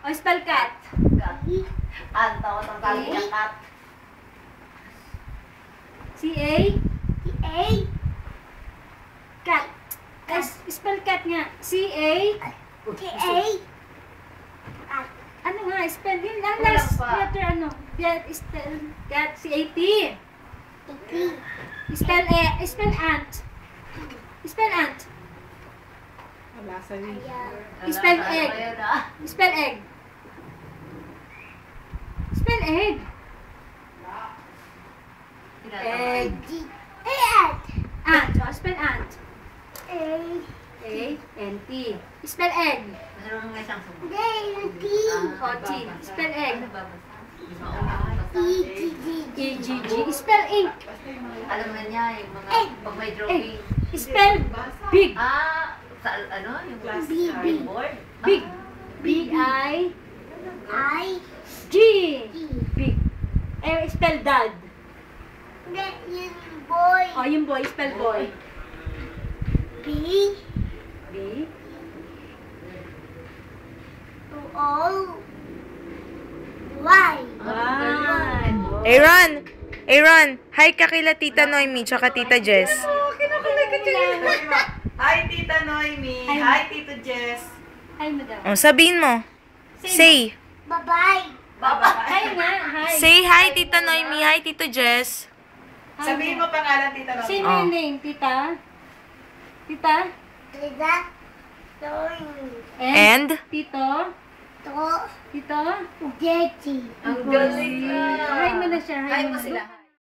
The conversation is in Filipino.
O, spell cat. Ang tawag ng tali niya, cat. C-A? Cat. Spell cat nga. C-A? Ano nga, spell yun lang. Last letter ano? Spell cat. C-A-T. Spell ant. Spell ant. Wala sa rin. Spell egg. Spell egg. Spell egg. Egg. Ant. O, spell ant. A-N-T. Spell egg. Meron nga isang sumo. O, T. Spell egg. E-G-G. Spell ink. Alam na niya, yung mga pag may drawing. Spell big. Sa ano? Yung board? Big. B-I-G. Big. Spell dad. O, yung boy. Spell boy. B. Aaron, hi ka kila Tita Noemi tsaka Tita Jess. Kinakulay ka dyan. Hi, Tita Noemi. Hi, Tito Jess. Hi, madam. Oh, sabihin mo. Say. Bye-bye. Hi nga. Hi. Say hi, Tita Noemi. Hi, Tito Jess. Sabihin mo pangalan, Tita Noemi. Say my name, tita. Tita? And? Tito? Tito? Ang galing. Hi mo na siya. Hi mo sila.